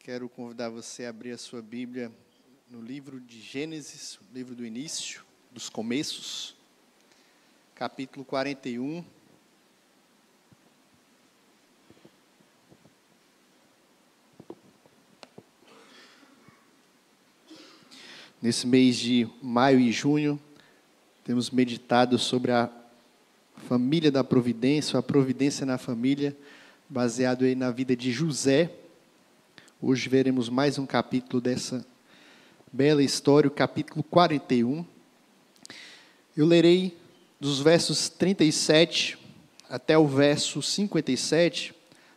Quero convidar você a abrir a sua Bíblia no livro de Gênesis, o livro do início, dos começos, capítulo 41. Nesse mês de maio e junho, temos meditado sobre a família da providência, a providência na família, baseado aí na vida de José. Hoje veremos mais um capítulo dessa bela história, o capítulo 41. Eu lerei dos versos 37 até o verso 57,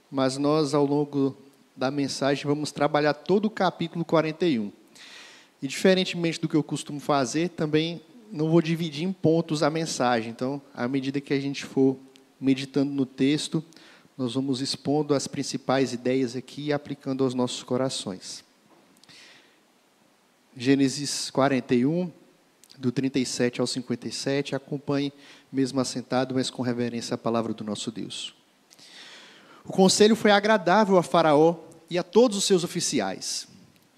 mas nós, ao longo da mensagem, vamos trabalhar todo o capítulo 41. E, diferentemente do que eu costumo fazer, também não vou dividir em pontos a mensagem. Então, à medida que a gente for meditando no texto, nós vamos expondo as principais ideias aqui e aplicando aos nossos corações. Gênesis 41, do 37 ao 57, acompanhe, mesmo assentado, mas com reverência à palavra do nosso Deus. O conselho foi agradável a Faraó e a todos os seus oficiais.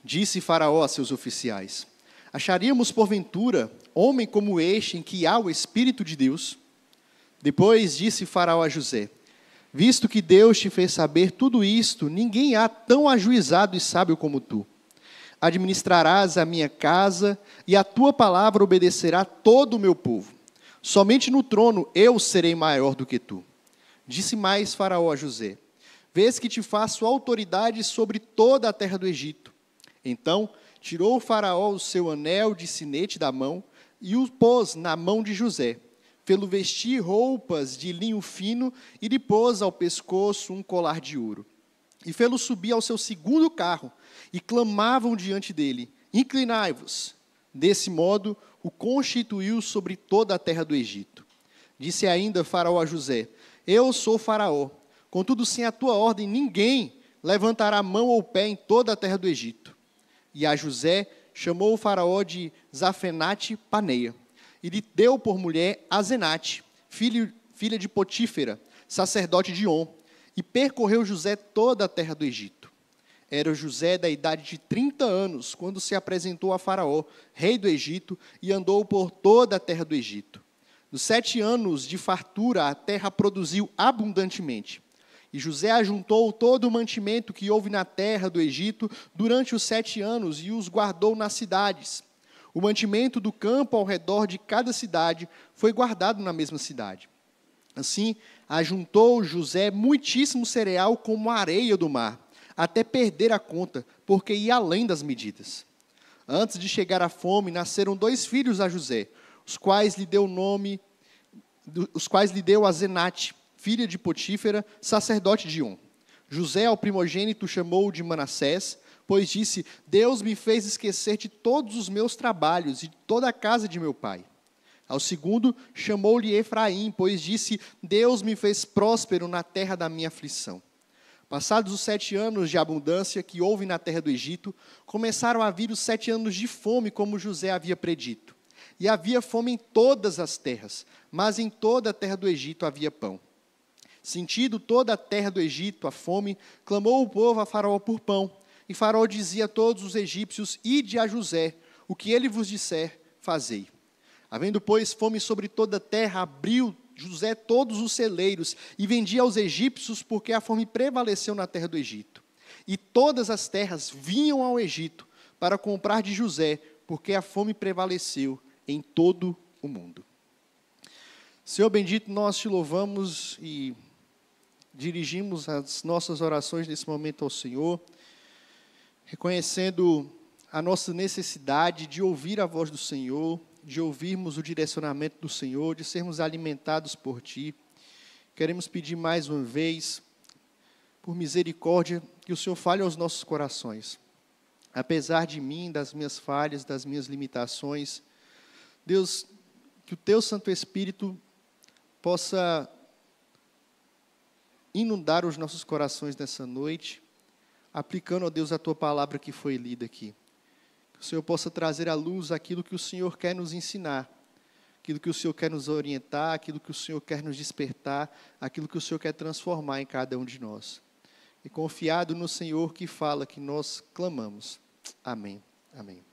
Disse Faraó a seus oficiais: acharíamos, porventura, homem como este, em que há o Espírito de Deus? Depois disse Faraó a José: visto que Deus te fez saber tudo isto, ninguém há tão ajuizado e sábio como tu. Administrarás a minha casa, e a tua palavra obedecerá todo o meu povo. Somente no trono eu serei maior do que tu. Disse mais Faraó a José: vês que te faço autoridade sobre toda a terra do Egito. Então tirou o Faraó o seu anel de sinete da mão, e o pôs na mão de José. Fê-lo vestir roupas de linho fino, e lhe pôs ao pescoço um colar de ouro. E fê-lo subir ao seu segundo carro, e clamavam diante dele: inclinai-vos. Desse modo, o constituiu sobre toda a terra do Egito. Disse ainda Faraó a José: eu sou Faraó, contudo, sem a tua ordem, ninguém levantará mão ou pé em toda a terra do Egito. E a José chamou o Faraó de Zafenate Paneia, e lhe deu por mulher Asenate, filha de Potífera, sacerdote de On, e percorreu José toda a terra do Egito. Era José da idade de 30 anos, quando se apresentou a Faraó, rei do Egito, e andou por toda a terra do Egito. Nos 7 anos de fartura, a terra produziu abundantemente. E José ajuntou todo o mantimento que houve na terra do Egito durante os 7 anos, e os guardou nas cidades. O mantimento do campo ao redor de cada cidade foi guardado na mesma cidade. Assim, ajuntou José muitíssimo cereal como a areia do mar, até perder a conta, porque ia além das medidas. Antes de chegar a fome, nasceram 2 filhos a José, os quais lhe deu Asenate, filha de Potífera, sacerdote de On. José, ao primogênito, chamou de Manassés, pois disse: Deus me fez esquecer de todos os meus trabalhos e de toda a casa de meu pai. Ao segundo, chamou-lhe Efraim, pois disse: Deus me fez próspero na terra da minha aflição. Passados os 7 anos de abundância que houve na terra do Egito, começaram a vir os 7 anos de fome, como José havia predito. E havia fome em todas as terras, mas em toda a terra do Egito havia pão. Sentindo toda a terra do Egito a fome, clamou o povo a Faraó por pão. E Faraó dizia a todos os egípcios: ide a José, o que ele vos disser, fazei. Havendo, pois, fome sobre toda a terra, abriu José todos os celeiros e vendia aos egípcios, porque a fome prevaleceu na terra do Egito. E todas as terras vinham ao Egito para comprar de José, porque a fome prevaleceu em todo o mundo. Senhor bendito, nós te louvamos e dirigimos as nossas orações nesse momento ao Senhor, reconhecendo a nossa necessidade de ouvir a voz do Senhor, de ouvirmos o direcionamento do Senhor, de sermos alimentados por Ti. Queremos pedir mais uma vez, por misericórdia, que o Senhor fale aos nossos corações. Apesar de mim, das minhas falhas, das minhas limitações, Deus, que o Teu Santo Espírito possa inundar os nossos corações nessa noite, aplicando, ó Deus, a Tua palavra que foi lida aqui. Que o Senhor possa trazer à luz aquilo que o Senhor quer nos ensinar, aquilo que o Senhor quer nos orientar, aquilo que o Senhor quer nos despertar, aquilo que o Senhor quer transformar em cada um de nós. e confiado no Senhor que fala que nós clamamos. Amém. Amém.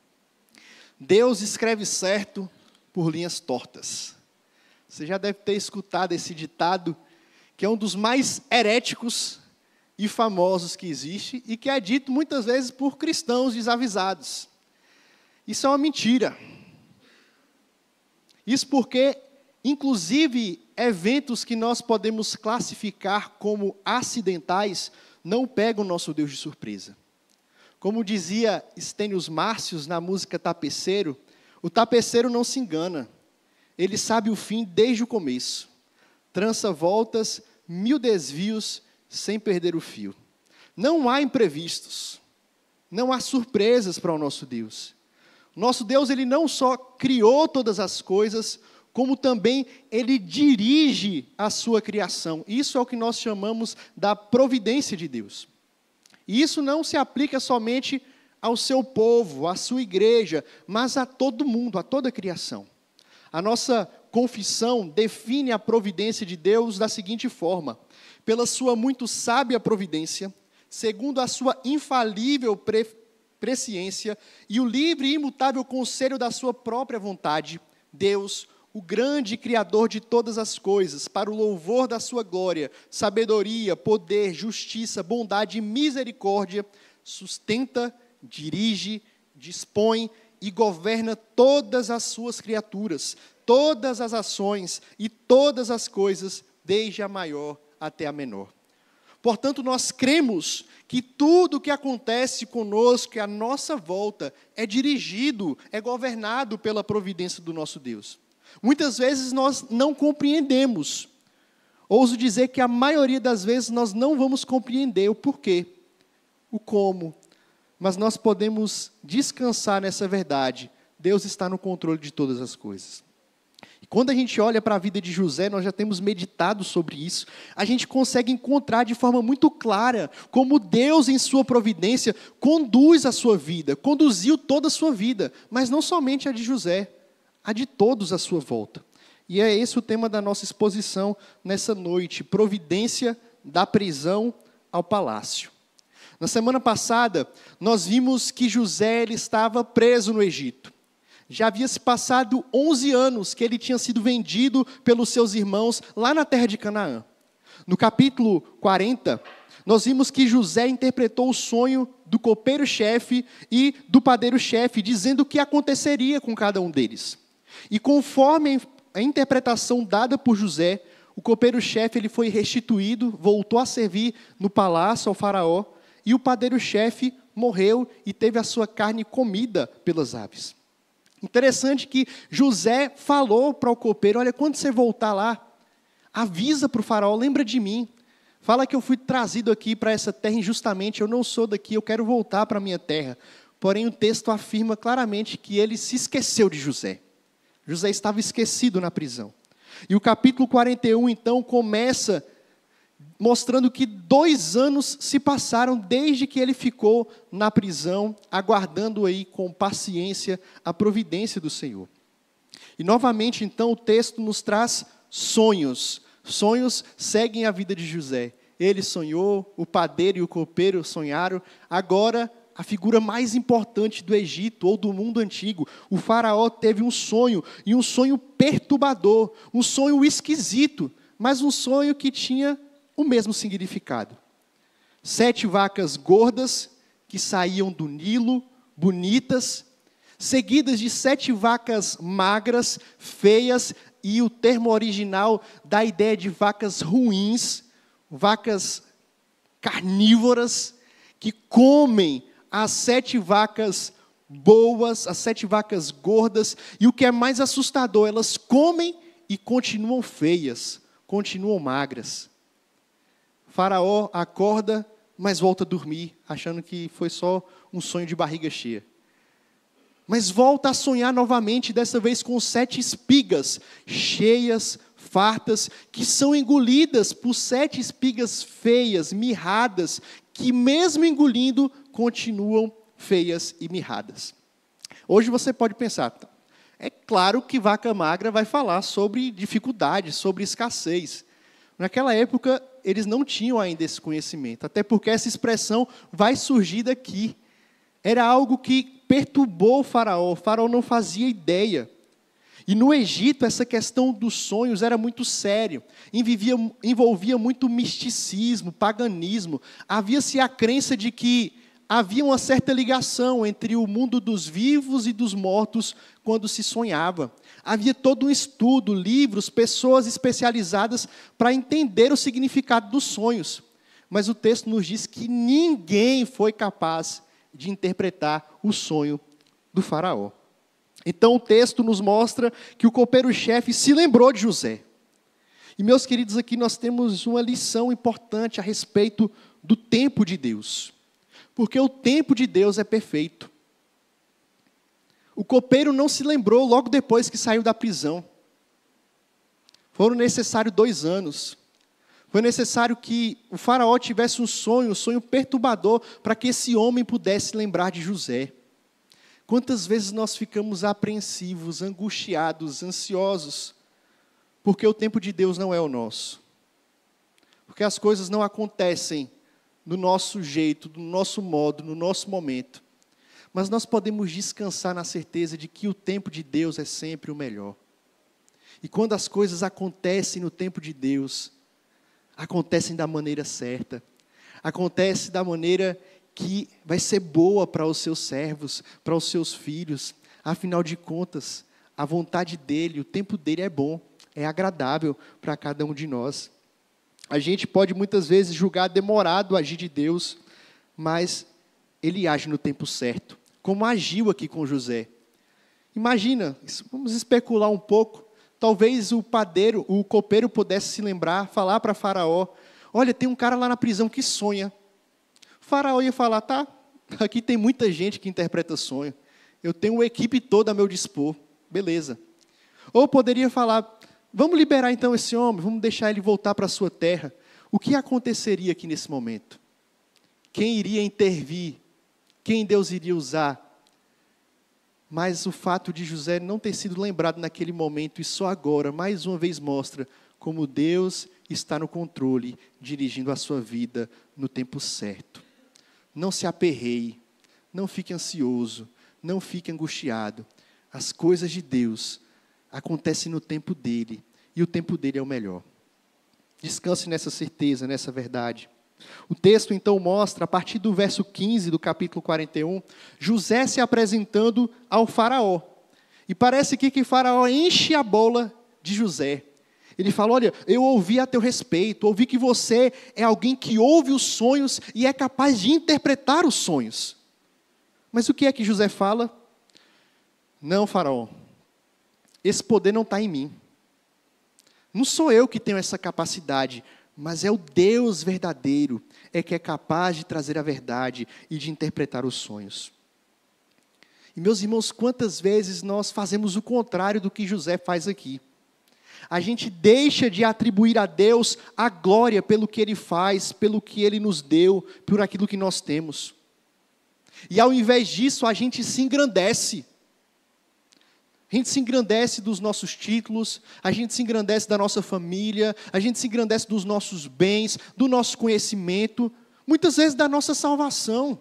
Deus escreve certo por linhas tortas. Você já deve ter escutado esse ditado, que é um dos mais heréticos e famosos que existe, e que é dito muitas vezes por cristãos desavisados. Isso é uma mentira. Isso porque, inclusive, eventos que nós podemos classificar como acidentais, não pegam o nosso Deus de surpresa. Como dizia Estênios Márcios na música Tapeceiro, o tapeceiro não se engana, ele sabe o fim desde o começo. Trança voltas, 1000 desvios, sem perder o fio. Não há imprevistos, não há surpresas para o nosso Deus. Nosso Deus, ele não só criou todas as coisas, como também ele dirige a sua criação. Isso é o que nós chamamos da providência de Deus. E isso não se aplica somente ao seu povo, à sua igreja, mas a todo mundo, a toda a criação. A nossa confissão define a providência de Deus da seguinte forma: pela sua muito sábia providência, segundo a sua infalível presciência e o livre e imutável conselho da sua própria vontade, Deus, o grande Criador de todas as coisas, para o louvor da sua glória, sabedoria, poder, justiça, bondade e misericórdia, sustenta, dirige, dispõe e governa todas as suas criaturas, todas as ações e todas as coisas, desde a maior até a menor. Portanto, nós cremos que tudo o que acontece conosco, à nossa volta, é dirigido, é governado pela providência do nosso Deus. Muitas vezes nós não compreendemos. Ouso dizer que a maioria das vezes nós não vamos compreender o porquê, o como, mas nós podemos descansar nessa verdade. Deus está no controle de todas as coisas. E quando a gente olha para a vida de José, nós já temos meditado sobre isso, a gente consegue encontrar de forma muito clara como Deus, em sua providência, conduz a sua vida, conduziu toda a sua vida, mas não somente a de José, a de todos à sua volta. E é esse o tema da nossa exposição nessa noite: providência da prisão ao palácio. Na semana passada, nós vimos que José ele estava preso no Egito. Já havia se passado 11 anos que ele tinha sido vendido pelos seus irmãos lá na terra de Canaã. No capítulo 40, nós vimos que José interpretou o sonho do copeiro-chefe e do padeiro-chefe, dizendo o que aconteceria com cada um deles. E conforme a interpretação dada por José, o copeiro-chefe ele foi restituído, voltou a servir no palácio ao faraó, e o padeiro-chefe morreu e teve a sua carne comida pelas aves. Interessante que José falou para o copeiro: olha, quando você voltar lá, avisa para o faraó, lembra de mim. Fala que eu fui trazido aqui para essa terra injustamente, eu não sou daqui, eu quero voltar para a minha terra. Porém, o texto afirma claramente que ele se esqueceu de José. José estava esquecido na prisão. E o capítulo 41, então, começa mostrando que 2 anos se passaram desde que ele ficou na prisão, aguardando aí com paciência a providência do Senhor. E novamente, então, o texto nos traz sonhos. Sonhos seguem a vida de José. Ele sonhou, o padeiro e o copeiro sonharam. Agora, a figura mais importante do Egito ou do mundo antigo, o faraó teve um sonho, e um sonho perturbador, um sonho esquisito, mas um sonho que tinha o mesmo significado. 7 vacas gordas que saíam do Nilo, bonitas, seguidas de 7 vacas magras, feias, e o termo original dá a ideia de vacas ruins, vacas carnívoras, que comem as 7 vacas boas, as 7 vacas gordas, e o que é mais assustador, elas comem e continuam feias, continuam magras. Faraó acorda, mas volta a dormir, achando que foi só um sonho de barriga cheia. Mas volta a sonhar novamente, dessa vez com 7 espigas, cheias, fartas, que são engolidas por 7 espigas feias, mirradas, que mesmo engolindo, continuam feias e mirradas. Hoje você pode pensar, é claro que vaca magra vai falar sobre dificuldade, sobre escassez. Naquela época, eles não tinham ainda esse conhecimento, até porque essa expressão vai surgir daqui. Era algo que perturbou o faraó não fazia ideia. E no Egito, essa questão dos sonhos era muito sério, envolvia muito misticismo, paganismo. Havia-se a crença de que havia uma certa ligação entre o mundo dos vivos e dos mortos quando se sonhava. Havia todo um estudo, livros, pessoas especializadas para entender o significado dos sonhos. Mas o texto nos diz que ninguém foi capaz de interpretar o sonho do faraó. Então o texto nos mostra que o copeiro-chefe se lembrou de José. E meus queridos, aqui nós temos uma lição importante a respeito do tempo de Deus. Porque o tempo de Deus é perfeito. O copeiro não se lembrou logo depois que saiu da prisão. Foram necessários 2 anos. Foi necessário que o faraó tivesse um sonho perturbador, para que esse homem pudesse lembrar de José. Quantas vezes nós ficamos apreensivos, angustiados, ansiosos, porque o tempo de Deus não é o nosso. Porque as coisas não acontecem do nosso jeito, do nosso modo, no nosso momento. Mas nós podemos descansar na certeza de que o tempo de Deus é sempre o melhor. E quando as coisas acontecem no tempo de Deus, acontecem da maneira certa. Acontece da maneira que vai ser boa para os seus servos, para os seus filhos. Afinal de contas, a vontade dele, o tempo dele é bom, é agradável para cada um de nós. A gente pode muitas vezes julgar demorado o agir de Deus, mas ele age no tempo certo, como agiu aqui com José. Imagina, vamos especular um pouco, talvez o copeiro pudesse se lembrar, falar para Faraó: olha, tem um cara lá na prisão que sonha. O Faraó ia falar: tá, aqui tem muita gente que interpreta sonho, eu tenho uma equipe toda a meu dispor, beleza. Ou poderia falar: vamos liberar então esse homem, vamos deixar ele voltar para a sua terra. O que aconteceria aqui nesse momento? Quem iria intervir? Quem Deus iria usar? Mas o fato de José não ter sido lembrado naquele momento, e só agora, mais uma vez mostra como Deus está no controle, dirigindo a sua vida no tempo certo. Não se aperreie, não fique ansioso, não fique angustiado. As coisas de Deus acontecem no tempo dele, e o tempo dele é o melhor. Descanse nessa certeza, nessa verdade. O texto então mostra, a partir do verso 15 do capítulo 41, José se apresentando ao faraó. E parece aqui que Faraó enche a bola de José. Ele fala: olha, eu ouvi a teu respeito, ouvi que você é alguém que ouve os sonhos e é capaz de interpretar os sonhos. Mas o que é que José fala? Não, Faraó, esse poder não está em mim. Não sou eu que tenho essa capacidade, mas é o Deus verdadeiro, é que é capaz de trazer a verdade e de interpretar os sonhos. E meus irmãos, quantas vezes nós fazemos o contrário do que José faz aqui? A gente deixa de atribuir a Deus a glória pelo que Ele faz, pelo que Ele nos deu, por aquilo que nós temos. E ao invés disso, a gente se engrandece. A gente se engrandece dos nossos títulos, a gente se engrandece da nossa família, a gente se engrandece dos nossos bens, do nosso conhecimento, muitas vezes da nossa salvação.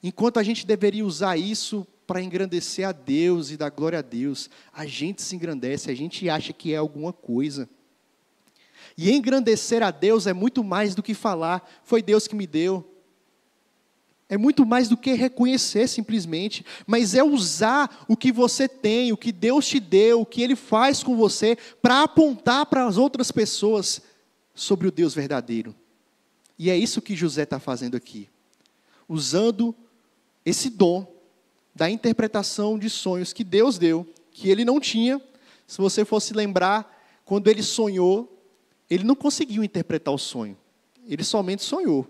Enquanto a gente deveria usar isso para engrandecer a Deus e dar glória a Deus, a gente se engrandece, a gente acha que é alguma coisa. E engrandecer a Deus é muito mais do que falar: foi Deus que me deu. É muito mais do que reconhecer simplesmente, mas é usar o que você tem, o que Deus te deu, o que Ele faz com você, para apontar para as outras pessoas sobre o Deus verdadeiro. E é isso que José está fazendo aqui, usando esse dom da interpretação de sonhos que Deus deu, que ele não tinha. Se você fosse lembrar, quando ele sonhou, ele não conseguiu interpretar o sonho, ele somente sonhou.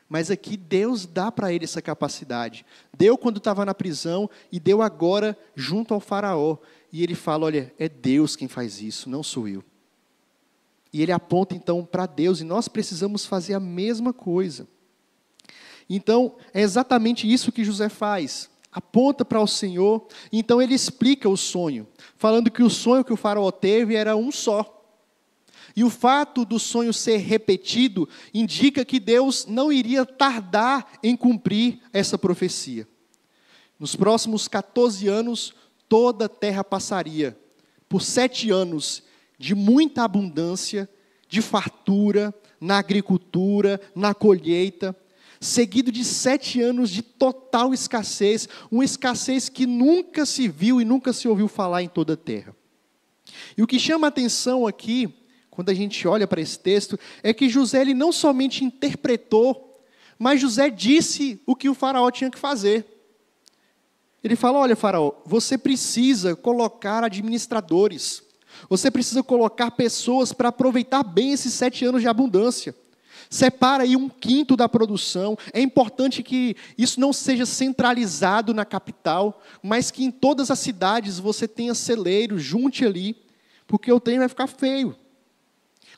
Mas aqui Deus dá para ele essa capacidade. Deu quando estava na prisão e deu agora junto ao faraó. E ele fala: olha, é Deus quem faz isso, não sou eu. E ele aponta então para Deus, e nós precisamos fazer a mesma coisa. Então, é exatamente isso que José faz. Aponta para o Senhor, então ele explica o sonho, falando que o sonho que o faraó teve era um só. E o fato do sonho ser repetido indica que Deus não iria tardar em cumprir essa profecia. Nos próximos 14 anos, toda a terra passaria por 7 anos de muita abundância, de fartura, na agricultura, na colheita, seguido de 7 anos de total escassez, uma escassez que nunca se viu e nunca se ouviu falar em toda a terra. E o que chama a atenção aqui, quando a gente olha para esse texto, é que José ele não somente interpretou, mas José disse o que o faraó tinha que fazer. Ele fala: olha, faraó, você precisa colocar administradores, você precisa colocar pessoas para aproveitar bem esses 7 anos de abundância. Separa aí 1/5 da produção. É importante que isso não seja centralizado na capital, mas que em todas as cidades você tenha celeiros, junte ali, porque o trem vai ficar feio.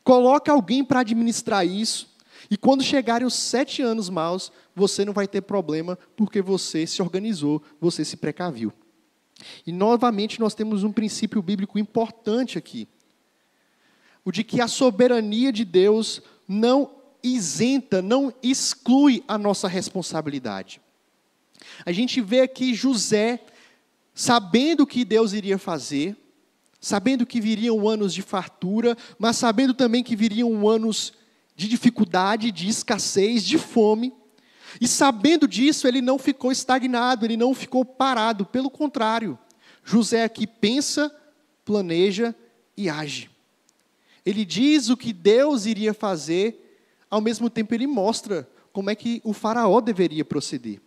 Coloca alguém para administrar isso, e quando chegarem os 7 anos maus, você não vai ter problema, porque você se organizou, você se precaviu. E novamente nós temos um princípio bíblico importante aqui, o de que a soberania de Deus não isenta, não exclui a nossa responsabilidade. A gente vê aqui José, sabendo o que Deus iria fazer, sabendo que viriam anos de fartura, mas sabendo também que viriam anos de dificuldade, de escassez, de fome. E sabendo disso, ele não ficou estagnado, ele não ficou parado. Pelo contrário, José aqui pensa, planeja e age. Ele diz o que Deus iria fazer, ao mesmo tempo ele mostra como é que o faraó deveria proceder.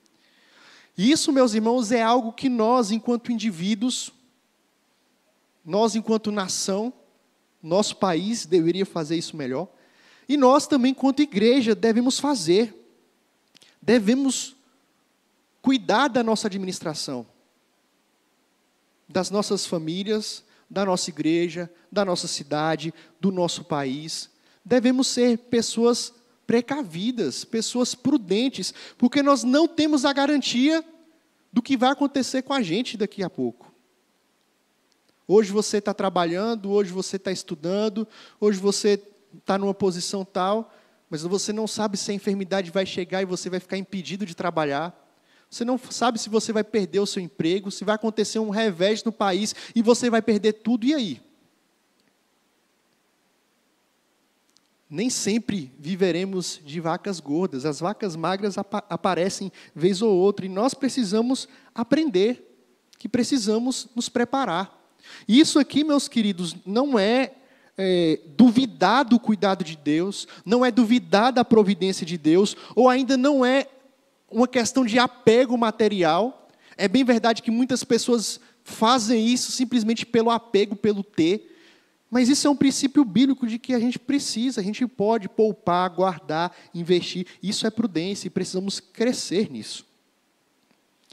E isso, meus irmãos, é algo que nós, enquanto indivíduos, nós, enquanto nação, nosso país deveria fazer isso melhor. E nós também, enquanto igreja, devemos fazer. Devemos cuidar da nossa administração, das nossas famílias, da nossa igreja, da nossa cidade, do nosso país. Devemos ser pessoas precavidas, pessoas prudentes, porque nós não temos a garantia do que vai acontecer com a gente daqui a pouco. Hoje você está trabalhando, hoje você está estudando, hoje você está numa posição tal, mas você não sabe se a enfermidade vai chegar e você vai ficar impedido de trabalhar. Você não sabe se você vai perder o seu emprego, se vai acontecer um revés no país e você vai perder tudo, e aí? Nem sempre viveremos de vacas gordas, as vacas magras aparecem vez ou outra, e nós precisamos aprender, que precisamos nos preparar. E isso aqui, meus queridos, não é duvidar do cuidado de Deus, não é duvidar da providência de Deus, ou ainda não é uma questão de apego material. É bem verdade que muitas pessoas fazem isso simplesmente pelo apego, pelo ter, mas isso é um princípio bíblico de que a gente pode poupar, guardar, investir. Isso é prudência e precisamos crescer nisso.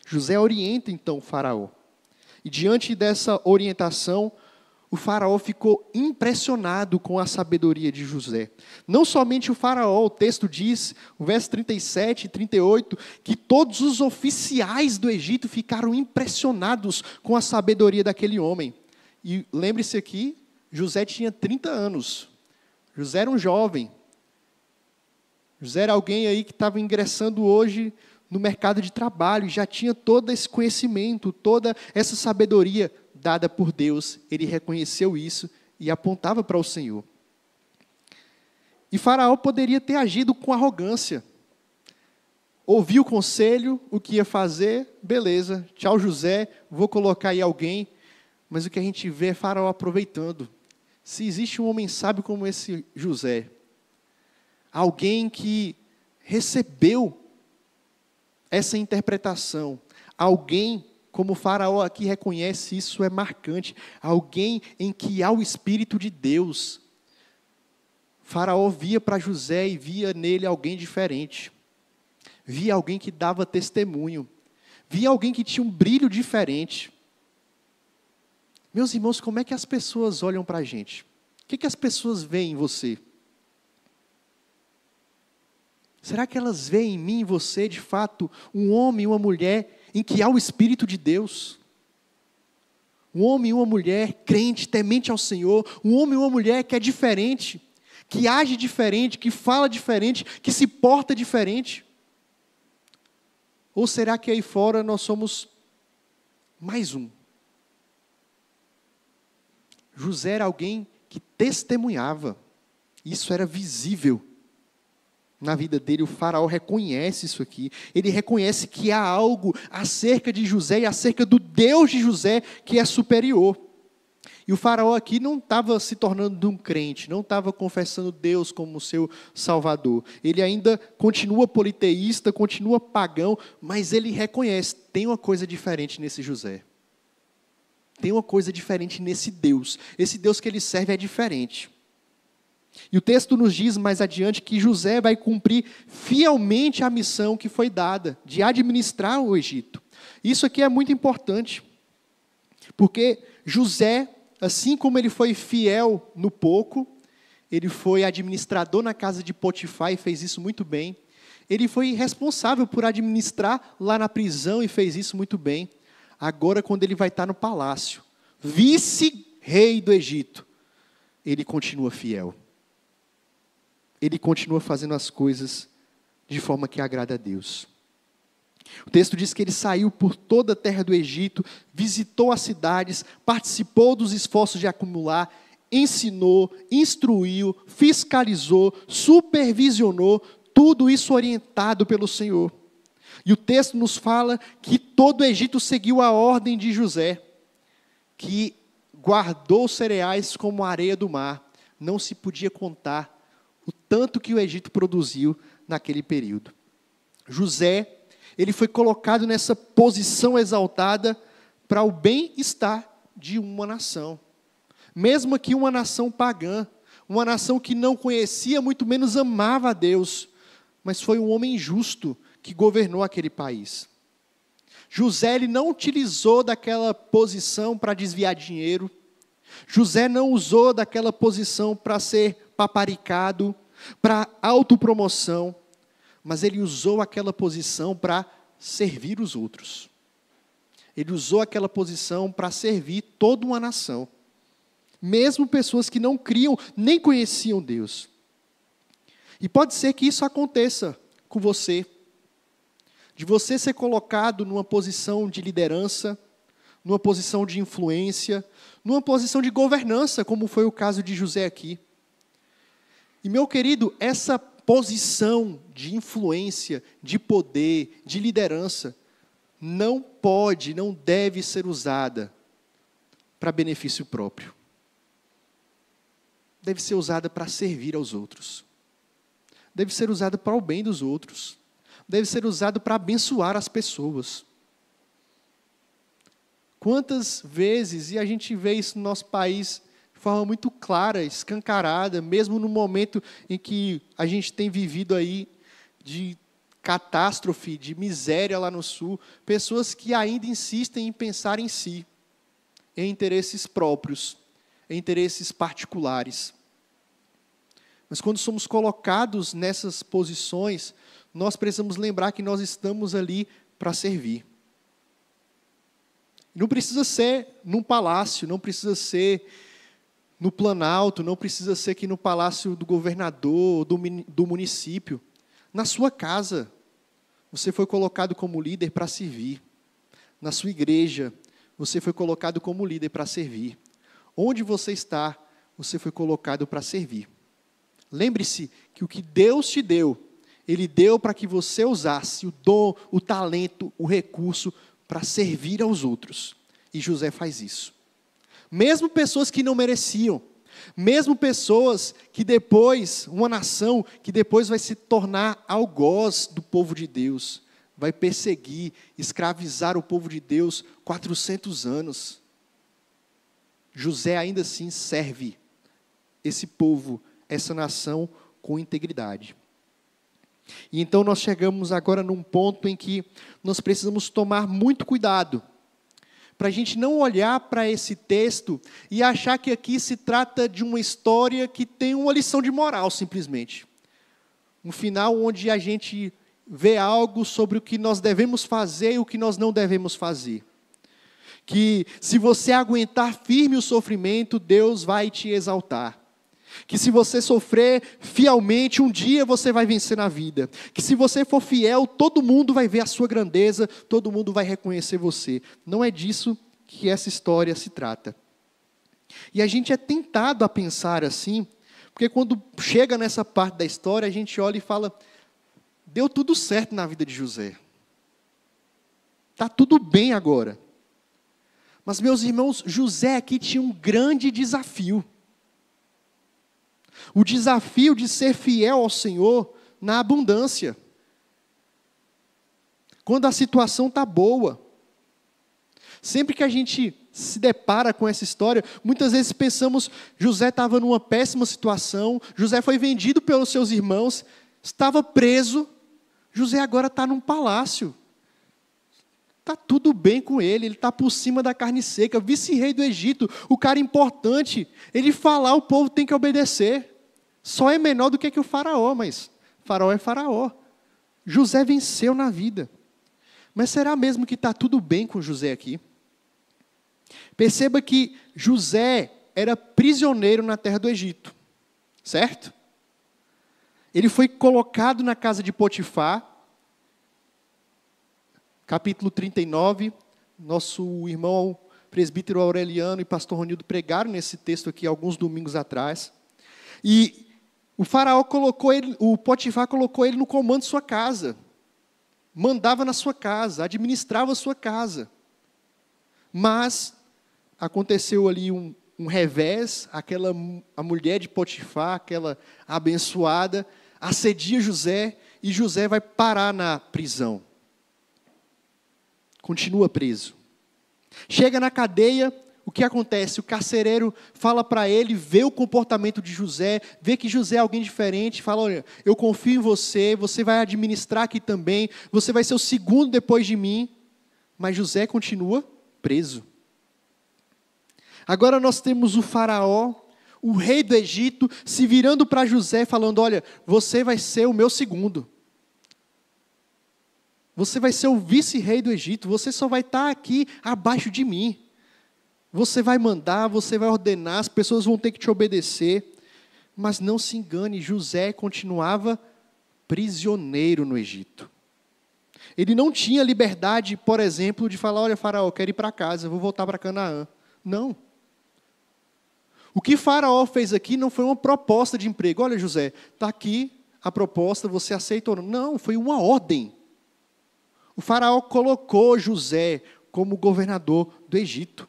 José orienta então o faraó. E diante dessa orientação, o faraó ficou impressionado com a sabedoria de José. Não somente o faraó, o texto diz, o verso 37 e 38, que todos os oficiais do Egito ficaram impressionados com a sabedoria daquele homem. E lembre-se aqui, José tinha 30 anos. José era um jovem. José era alguém aí que estava ingressando hoje no mercado de trabalho, já tinha todo esse conhecimento, toda essa sabedoria dada por Deus. Ele reconheceu isso e apontava para o Senhor. E Faraó poderia ter agido com arrogância. Ouviu o conselho, o que ia fazer, beleza, tchau José, vou colocar aí alguém. Mas o que a gente vê é Faraó aproveitando. Se existe um homem sábio como esse José, alguém que recebeu essa interpretação, alguém, como o faraó aqui reconhece, isso é marcante, alguém em que há o Espírito de Deus. Faraó via para José e via nele alguém diferente, via alguém que dava testemunho, via alguém que tinha um brilho diferente. Meus irmãos, como é que as pessoas olham para a gente? O que as pessoas veem em você? Será que elas veem em mim e você, de fato, um homem e uma mulher em que há o Espírito de Deus? Um homem e uma mulher crente, temente ao Senhor, um homem e uma mulher que é diferente, que age diferente, que fala diferente, que se porta diferente? Ou será que aí fora nós somos mais um? José era alguém que testemunhava. Isso era visível na vida dele. O faraó reconhece isso aqui. Ele reconhece que há algo acerca de José e acerca do Deus de José que é superior. E o faraó aqui não estava se tornando um crente, não estava confessando Deus como seu salvador. Ele ainda continua politeísta, continua pagão, mas ele reconhece, tem uma coisa diferente nesse José. Tem uma coisa diferente nesse Deus. Esse Deus que ele serve é diferente. E o texto nos diz mais adiante que José vai cumprir fielmente a missão que foi dada, de administrar o Egito. Isso aqui é muito importante, porque José, assim como ele foi fiel no pouco, ele foi administrador na casa de Potifar e fez isso muito bem. Ele foi responsável por administrar lá na prisão e fez isso muito bem. Agora, quando ele vai estar no palácio, vice-rei do Egito, ele continua fiel. Ele continua fazendo as coisas de forma que agrada a Deus. O texto diz que ele saiu por toda a terra do Egito, visitou as cidades, participou dos esforços de acumular, ensinou, instruiu, fiscalizou, supervisionou, tudo isso orientado pelo Senhor. E o texto nos fala que todo o Egito seguiu a ordem de José, que guardou cereais como a areia do mar. Não se podia contar o tanto que o Egito produziu naquele período. José, ele foi colocado nessa posição exaltada para o bem-estar de uma nação. Mesmo que uma nação pagã, uma nação que não conhecia, muito menos amava a Deus, mas foi um homem justo que governou aquele país. José, ele não utilizou daquela posição para desviar dinheiro. José não usou daquela posição para ser paparicado, para autopromoção, mas ele usou aquela posição para servir os outros. Ele usou aquela posição para servir toda uma nação, mesmo pessoas que não criam, nem conheciam Deus. E pode ser que isso aconteça com você, de você ser colocado numa posição de liderança, numa posição de influência, numa posição de governança, como foi o caso de José aqui. E, meu querido, essa posição de influência, de poder, de liderança, não pode, não deve ser usada para benefício próprio. Deve ser usada para servir aos outros. Deve ser usada para o bem dos outros. Deve ser usada para abençoar as pessoas. Quantas vezes, e a gente vê isso no nosso país de forma muito clara, escancarada, mesmo no momento em que a gente tem vivido aí de catástrofe, de miséria lá no sul, pessoas que ainda insistem em pensar em si, em interesses próprios, em interesses particulares. Mas quando somos colocados nessas posições, nós precisamos lembrar que nós estamos ali para servir. Não precisa ser num palácio, não precisa ser no Planalto, não precisa ser aqui no palácio do governador, do município. Na sua casa, você foi colocado como líder para servir. Na sua igreja, você foi colocado como líder para servir. Onde você está, você foi colocado para servir. Lembre-se que o que Deus te deu, Ele deu para que você usasse o dom, o talento, o recurso para servir aos outros. E José faz isso. Mesmo pessoas que não mereciam, mesmo pessoas que depois, uma nação que depois vai se tornar algoz do povo de Deus, vai perseguir, escravizar o povo de Deus 400 anos. José ainda assim serve esse povo, essa nação com integridade. E então nós chegamos agora num ponto em que nós precisamos tomar muito cuidado, para a gente não olhar para esse texto e achar que aqui se trata de uma história que tem uma lição de moral, simplesmente. Um final onde a gente vê algo sobre o que nós devemos fazer e o que nós não devemos fazer. Que se você aguentar firme o sofrimento, Deus vai te exaltar. Que se você sofrer fielmente, um dia você vai vencer na vida. Que se você for fiel, todo mundo vai ver a sua grandeza, todo mundo vai reconhecer você. Não é disso que essa história se trata. E a gente é tentado a pensar assim, porque quando chega nessa parte da história, a gente olha e fala, deu tudo certo na vida de José. Está tudo bem agora. Mas, meus irmãos, José aqui tinha um grande desafio. O desafio de ser fiel ao Senhor na abundância. Quando a situação está boa. Sempre que a gente se depara com essa história, muitas vezes pensamos, José estava numa péssima situação, José foi vendido pelos seus irmãos, estava preso, José agora está num palácio. Está tudo bem com ele está por cima da carne seca, vice-rei do Egito, o cara importante, ele falar, o povo tem que obedecer. Só é menor do que o faraó, mas faraó é faraó. José venceu na vida. Mas será mesmo que está tudo bem com José aqui? Perceba que José era prisioneiro na terra do Egito, certo? Ele foi colocado na casa de Potifar, capítulo 39, nosso irmão presbítero Aureliano e pastor Ronildo pregaram nesse texto aqui alguns domingos atrás. E o faraó colocou ele, o Potifar colocou ele no comando de sua casa. Mandava na sua casa, administrava a sua casa. Mas aconteceu ali um revés, a mulher de Potifar, aquela abençoada, assedia José e José vai parar na prisão. Continua preso. Chega na cadeia, o que acontece? O carcereiro fala para ele, vê o comportamento de José, vê que José é alguém diferente, fala, olha, eu confio em você, você vai administrar aqui também, você vai ser o segundo depois de mim. Mas José continua preso. Agora nós temos o faraó, o rei do Egito, se virando para José falando, olha, você vai ser o meu segundo. Você vai ser o vice-rei do Egito, você só vai estar aqui abaixo de mim. Você vai mandar, você vai ordenar, as pessoas vão ter que te obedecer. Mas não se engane, José continuava prisioneiro no Egito. Ele não tinha liberdade, por exemplo, de falar, olha, faraó, eu quero ir para casa, eu vou voltar para Canaã. Não. O que faraó fez aqui não foi uma proposta de emprego. Olha, José, está aqui a proposta, você aceita ou não? Não, foi uma ordem. O faraó colocou José como governador do Egito.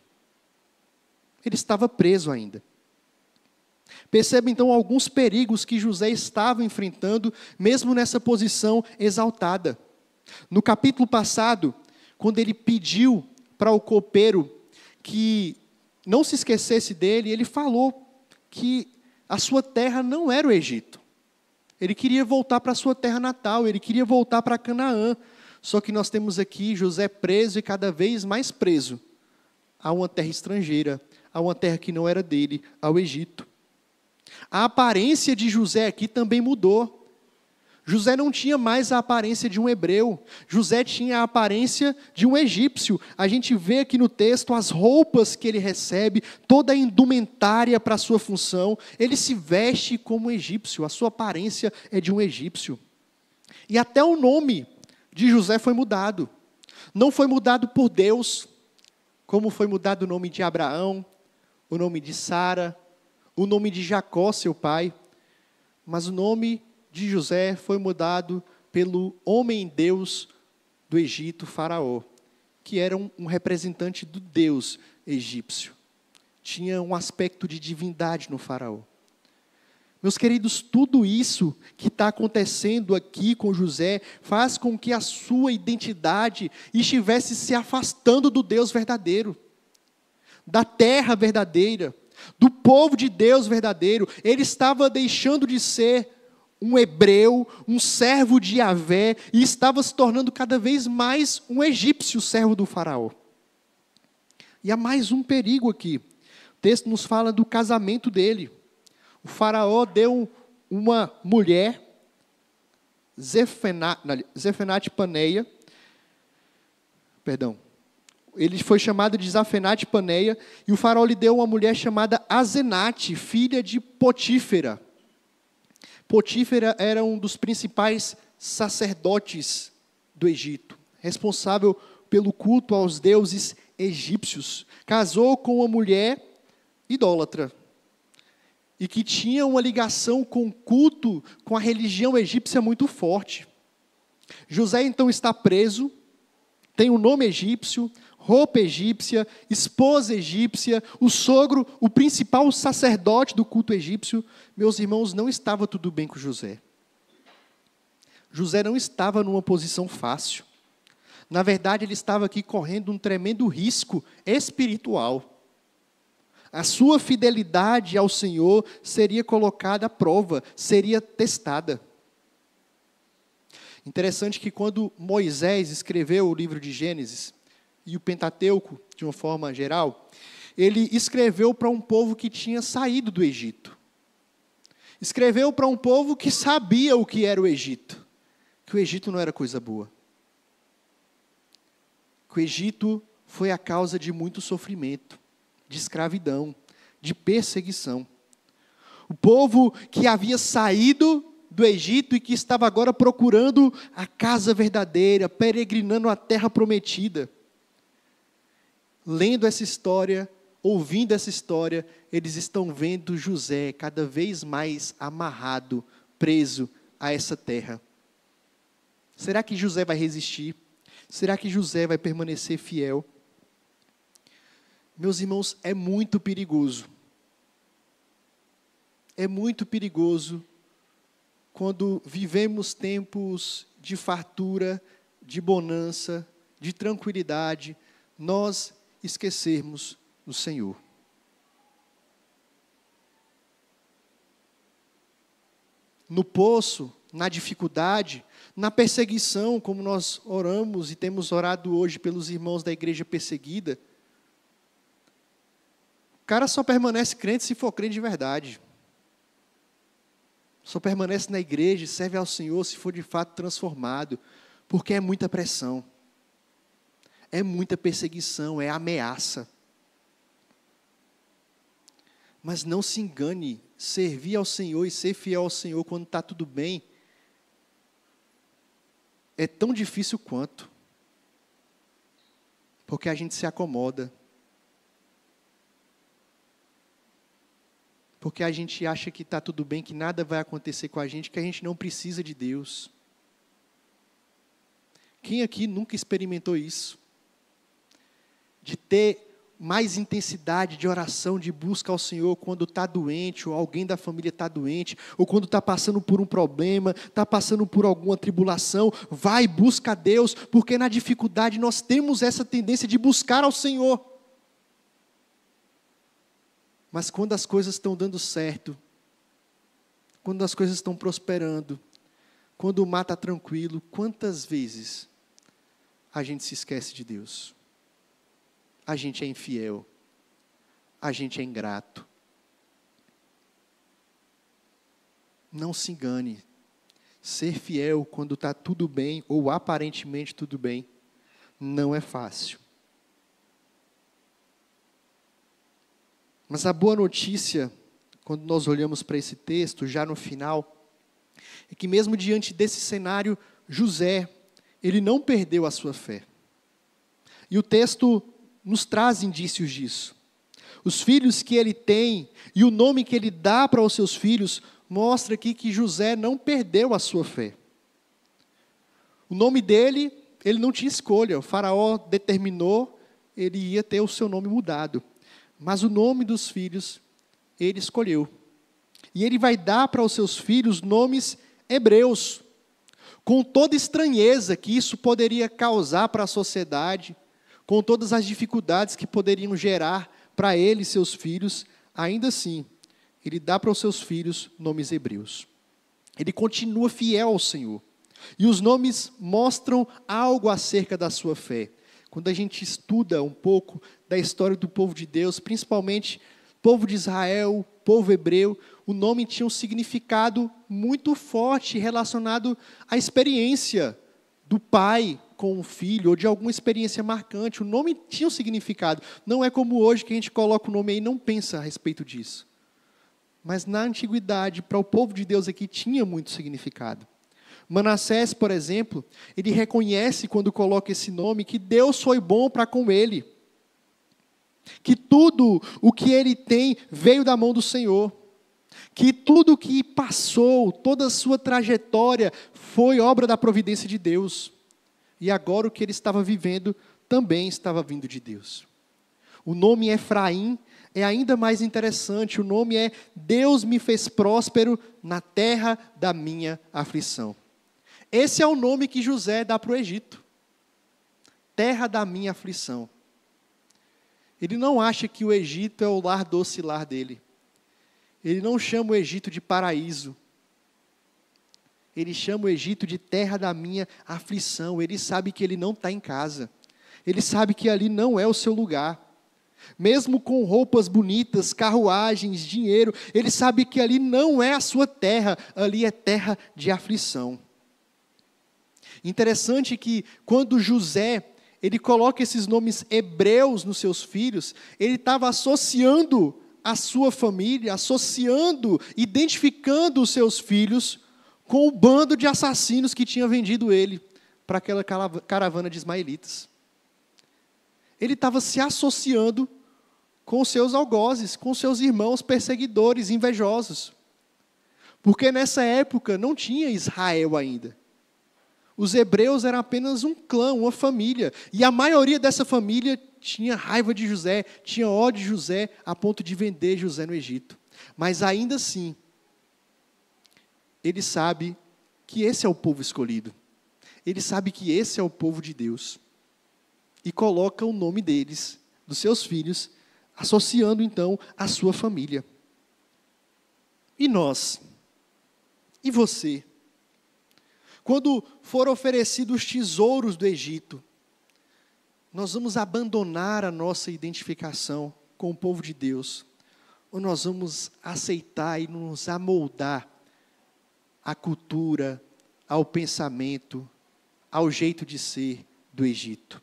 Ele estava preso ainda. Perceba então alguns perigos que José estava enfrentando, mesmo nessa posição exaltada. No capítulo passado, quando ele pediu para o copeiro que não se esquecesse dele, ele falou que a sua terra não era o Egito. Ele queria voltar para a sua terra natal, ele queria voltar para Canaã. Só que nós temos aqui José preso e cada vez mais preso a uma terra estrangeira, a uma terra que não era dele, ao Egito. A aparência de José aqui também mudou. José não tinha mais a aparência de um hebreu. José tinha a aparência de um egípcio. A gente vê aqui no texto as roupas que ele recebe, toda a indumentária para a sua função. Ele se veste como um egípcio, a sua aparência é de um egípcio. E até o nome de José foi mudado. Não foi mudado por Deus, como foi mudado o nome de Abraão, o nome de Sara, o nome de Jacó, seu pai. Mas o nome de José foi mudado pelo homem Deus do Egito, Faraó, que era um representante do Deus egípcio. Tinha um aspecto de divindade no Faraó. Meus queridos, tudo isso que está acontecendo aqui com José faz com que a sua identidade estivesse se afastando do Deus verdadeiro, da terra verdadeira, do povo de Deus verdadeiro. Ele estava deixando de ser um hebreu, um servo de Yahvé, e estava se tornando cada vez mais um egípcio, servo do faraó. E há mais um perigo aqui. O texto nos fala do casamento dele. O faraó deu uma mulher, Zefenate Paneia, ele foi chamado de Zafenate Paneia, e o faraó lhe deu uma mulher chamada Azenate, filha de Potífera. Potífera era um dos principais sacerdotes do Egito, responsável pelo culto aos deuses egípcios. Casou com uma mulher idólatra, e que tinha uma ligação com o culto, com a religião egípcia muito forte. José então está preso, tem um nome egípcio, roupa egípcia, esposa egípcia, o sogro, o principal sacerdote do culto egípcio. Meus irmãos, não estava tudo bem com José. José não estava numa posição fácil. Na verdade, ele estava aqui correndo um tremendo risco espiritual. A sua fidelidade ao Senhor seria colocada à prova, seria testada. Interessante que quando Moisés escreveu o livro de Gênesis, e o Pentateuco, de uma forma geral, ele escreveu para um povo que tinha saído do Egito. Escreveu para um povo que sabia o que era o Egito, que o Egito não era coisa boa. Que o Egito foi a causa de muito sofrimento, de escravidão, de perseguição. O povo que havia saído do Egito e que estava agora procurando a casa verdadeira, peregrinando a terra prometida. Lendo essa história, ouvindo essa história, eles estão vendo José cada vez mais amarrado, preso a essa terra. Será que José vai resistir? Será que José vai permanecer fiel? Meus irmãos, é muito perigoso. É muito perigoso quando vivemos tempos de fartura, de bonança, de tranquilidade, nós esquecermos o Senhor. No poço, na dificuldade, na perseguição, como nós oramos e temos orado hoje pelos irmãos da igreja perseguida, o cara só permanece crente se for crente de verdade. Só permanece na igreja e serve ao Senhor se for de fato transformado, porque é muita pressão, é muita perseguição, é ameaça. Mas não se engane, servir ao Senhor e ser fiel ao Senhor quando está tudo bem, é tão difícil quanto, porque a gente se acomoda, porque a gente acha que está tudo bem, que nada vai acontecer com a gente, que a gente não precisa de Deus. Quem aqui nunca experimentou isso? De ter mais intensidade de oração, de busca ao Senhor quando está doente, ou alguém da família está doente, ou quando está passando por um problema, está passando por alguma tribulação, vai e busca a Deus, porque na dificuldade nós temos essa tendência de buscar ao Senhor. Mas quando as coisas estão dando certo, quando as coisas estão prosperando, quando o mar está tranquilo, quantas vezes a gente se esquece de Deus? A gente é infiel, a gente é ingrato. Não se engane, ser fiel quando está tudo bem, ou aparentemente tudo bem, não é fácil. Mas a boa notícia, quando nós olhamos para esse texto, já no final, é que mesmo diante desse cenário, José, ele não perdeu a sua fé. E o texto nos traz indícios disso. Os filhos que ele tem e o nome que ele dá para os seus filhos, mostra aqui que José não perdeu a sua fé. O nome dele, ele não tinha escolha, o faraó determinou, ele ia ter o seu nome mudado. Mas o nome dos filhos, ele escolheu. E ele vai dar para os seus filhos nomes hebreus, com toda estranheza que isso poderia causar para a sociedade, com todas as dificuldades que poderiam gerar para ele e seus filhos, ainda assim, ele dá para os seus filhos nomes hebreus. Ele continua fiel ao Senhor. E os nomes mostram algo acerca da sua fé. Quando a gente estuda um pouco da história do povo de Deus, principalmente povo de Israel, povo hebreu, o nome tinha um significado muito forte relacionado à experiência do pai com um filho, ou de alguma experiência marcante. O nome tinha um significado. Não é como hoje que a gente coloca o nome aí e não pensa a respeito disso. Mas na antiguidade, para o povo de Deus aqui, tinha muito significado. Manassés, por exemplo, ele reconhece quando coloca esse nome que Deus foi bom para com ele. Que tudo o que ele tem veio da mão do Senhor. Que tudo o que passou, toda a sua trajetória, foi obra da providência de Deus. E agora o que ele estava vivendo também estava vindo de Deus. O nome Efraim é ainda mais interessante. O nome é Deus me fez próspero na terra da minha aflição. Esse é o nome que José dá para o Egito. Terra da minha aflição. Ele não acha que o Egito é o lar doce lar dele. Ele não chama o Egito de paraíso. Ele chama o Egito de terra da minha aflição. Ele sabe que ele não está em casa. Ele sabe que ali não é o seu lugar. Mesmo com roupas bonitas, carruagens, dinheiro, ele sabe que ali não é a sua terra. Ali é terra de aflição. Interessante que quando José, ele coloca esses nomes hebreus nos seus filhos, ele estava associando a sua família, associando, identificando os seus filhos com o bando de assassinos que tinha vendido ele para aquela caravana de ismaelitas. Ele estava se associando com os seus algozes, com os seus irmãos perseguidores, invejosos. Porque nessa época não tinha Israel ainda. Os hebreus eram apenas um clã, uma família. E a maioria dessa família tinha raiva de José, tinha ódio de José, a ponto de vender José no Egito. Mas ainda assim, ele sabe que esse é o povo escolhido. Ele sabe que esse é o povo de Deus. E coloca o nome deles, dos seus filhos, associando então a sua família. E nós? E você? Quando for oferecidos os tesouros do Egito, nós vamos abandonar a nossa identificação com o povo de Deus, ou nós vamos aceitar e nos amoldar à cultura, ao pensamento, ao jeito de ser do Egito?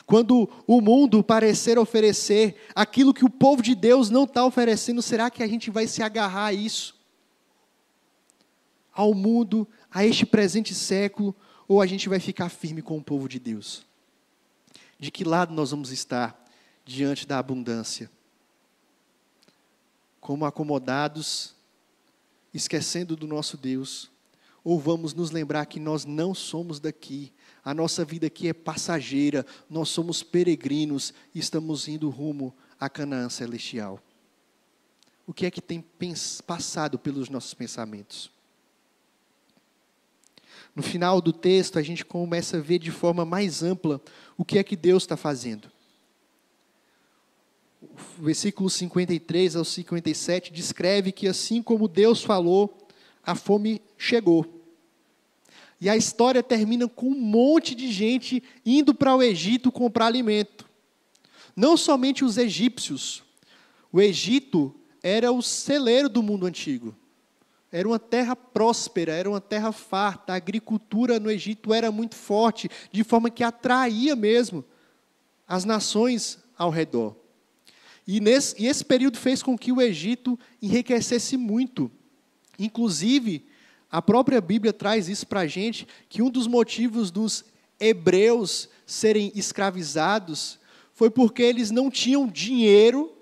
Quando o mundo parecer oferecer aquilo que o povo de Deus não está oferecendo, será que a gente vai se agarrar a isso? Ao mundo, a este presente século, ou a gente vai ficar firme com o povo de Deus? De que lado nós vamos estar diante da abundância? Como acomodados, esquecendo do nosso Deus? Ou vamos nos lembrar que nós não somos daqui, a nossa vida aqui é passageira, nós somos peregrinos e estamos indo rumo a Canaã celestial? O que é que tem passado pelos nossos pensamentos? No final do texto, a gente começa a ver de forma mais ampla o que é que Deus está fazendo. O versículo 53 ao 57 descreve que assim como Deus falou, a fome chegou. E a história termina com um monte de gente indo para o Egito comprar alimento. Não somente os egípcios. O Egito era o celeiro do mundo antigo. Era uma terra próspera, era uma terra farta. A agricultura no Egito era muito forte, de forma que atraía mesmo as nações ao redor. E esse período fez com que o Egito enriquecesse muito. Inclusive, a própria Bíblia traz isso para a gente, que um dos motivos dos hebreus serem escravizados foi porque eles não tinham dinheiro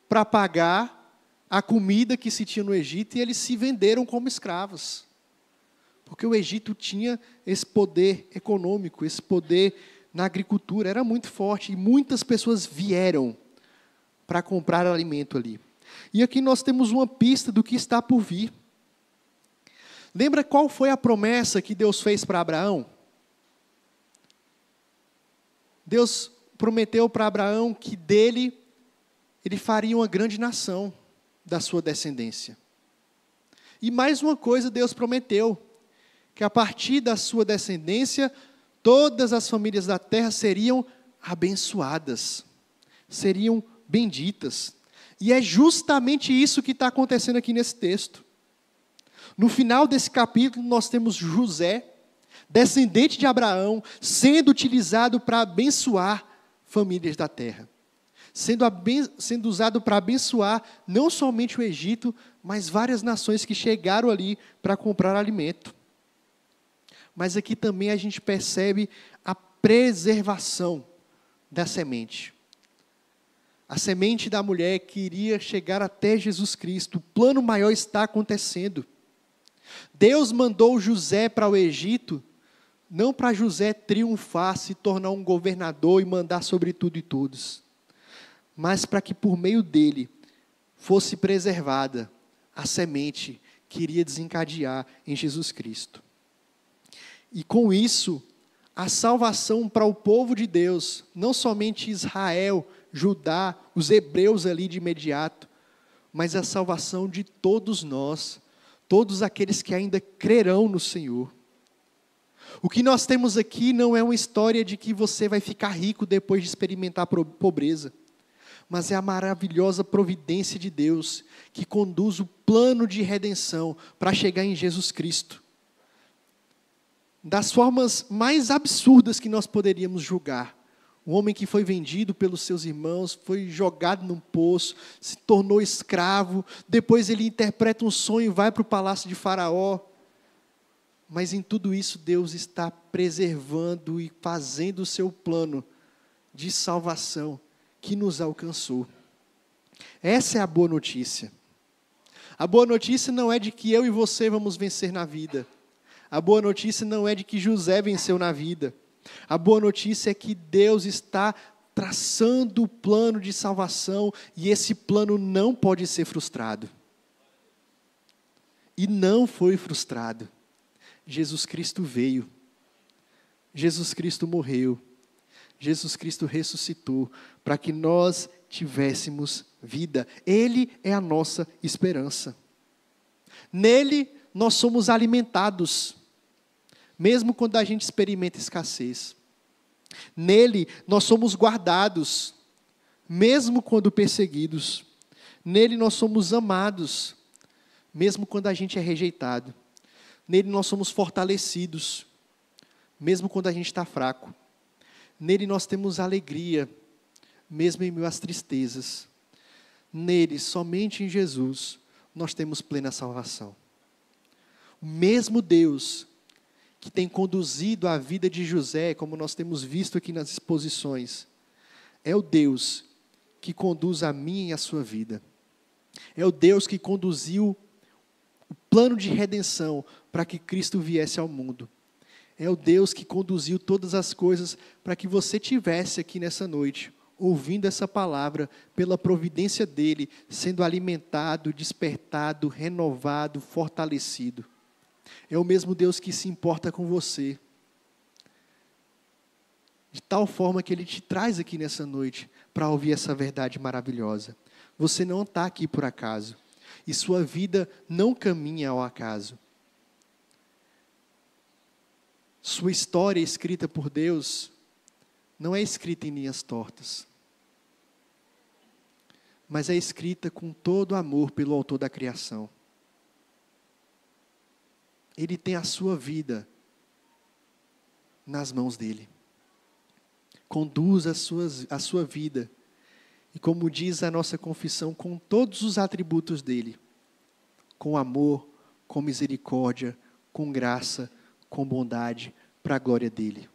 para pagar a comida que se tinha no Egito, e eles se venderam como escravos. Porque o Egito tinha esse poder econômico, esse poder na agricultura, era muito forte, e muitas pessoas vieram para comprar alimento ali. E aqui nós temos uma pista do que está por vir. Lembra qual foi a promessa que Deus fez para Abraão? Deus prometeu para Abraão que dele, ele faria uma grande nação da sua descendência. E mais uma coisa Deus prometeu, que a partir da sua descendência, todas as famílias da terra seriam abençoadas, seriam benditas. E é justamente isso que está acontecendo aqui nesse texto. No final desse capítulo, nós temos José, descendente de Abraão, sendo utilizado para abençoar famílias da terra. Sendo usado para abençoar não somente o Egito, mas várias nações que chegaram ali para comprar alimento. Mas aqui também a gente percebe a preservação da semente. A semente da mulher que iria chegar até Jesus Cristo. O plano maior está acontecendo. Deus mandou José para o Egito, não para José triunfar, se tornar um governador e mandar sobre tudo e todos, mas para que por meio dele fosse preservada a semente que iria desencadear em Jesus Cristo. E com isso, a salvação para o povo de Deus, não somente Israel, Judá, os hebreus ali de imediato, mas a salvação de todos nós, todos aqueles que ainda crerão no Senhor. O que nós temos aqui não é uma história de que você vai ficar rico depois de experimentar pobreza, mas é a maravilhosa providência de Deus que conduz o plano de redenção para chegar em Jesus Cristo. Das formas mais absurdas que nós poderíamos julgar. Um homem que foi vendido pelos seus irmãos, foi jogado num poço, se tornou escravo, depois ele interpreta um sonho e vai para o palácio de Faraó. Mas em tudo isso Deus está preservando e fazendo o seu plano de salvação que nos alcançou. Essa é a boa notícia. A boa notícia não é de que eu e você vamos vencer na vida. A boa notícia não é de que José venceu na vida. A boa notícia é que Deus está traçando o plano de salvação e esse plano não pode ser frustrado. E não foi frustrado. Jesus Cristo veio. Jesus Cristo morreu. Jesus Cristo ressuscitou para que nós tivéssemos vida. Ele é a nossa esperança. Nele nós somos alimentados, mesmo quando a gente experimenta escassez. Nele nós somos guardados, mesmo quando perseguidos. Nele nós somos amados, mesmo quando a gente é rejeitado. Nele nós somos fortalecidos, mesmo quando a gente está fraco. Nele nós temos alegria, mesmo em meio às tristezas. Nele, somente em Jesus, nós temos plena salvação. O mesmo Deus que tem conduzido a vida de José, como nós temos visto aqui nas exposições, é o Deus que conduz a minha e a sua vida. É o Deus que conduziu o plano de redenção para que Cristo viesse ao mundo. É o Deus que conduziu todas as coisas para que você tivesse aqui nessa noite, ouvindo essa palavra, pela providência dEle, sendo alimentado, despertado, renovado, fortalecido. É o mesmo Deus que se importa com você, de tal forma que Ele te traz aqui nessa noite, para ouvir essa verdade maravilhosa. Você não está aqui por acaso, e sua vida não caminha ao acaso. Sua história escrita por Deus não é escrita em linhas tortas, mas é escrita com todo amor pelo autor da criação. Ele tem a sua vida nas mãos dele. Conduz a sua vida, e como diz a nossa confissão, com todos os atributos dele, com amor, com misericórdia, com graça, com bondade, para a glória dele.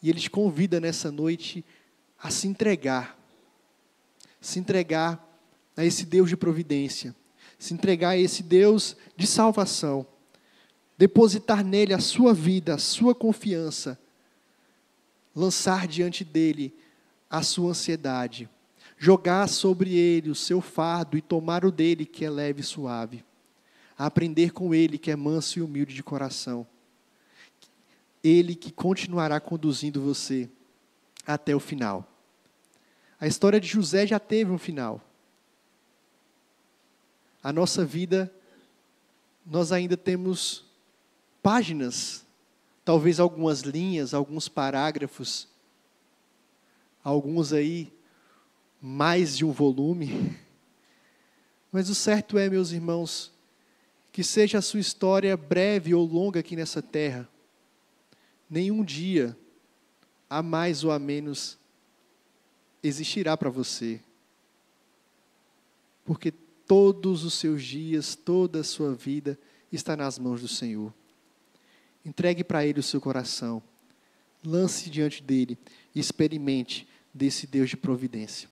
E Ele te convida nessa noite a se entregar a esse Deus de providência, se entregar a esse Deus de salvação, depositar nele a sua vida, a sua confiança, lançar diante dele a sua ansiedade, jogar sobre ele o seu fardo e tomar o dele que é leve e suave, aprender com ele que é manso e humilde de coração. Ele que continuará conduzindo você até o final. A história de José já teve um final. A nossa vida, nós ainda temos páginas, talvez algumas linhas, alguns parágrafos, alguns aí, mais de um volume. Mas o certo é, meus irmãos, que seja a sua história breve ou longa aqui nessa terra, Nenhum dia, a mais ou a menos, existirá para você. Porque todos os seus dias, toda a sua vida está nas mãos do Senhor. Entregue para Ele o seu coração. Lance diante dele e experimente desse Deus de providência.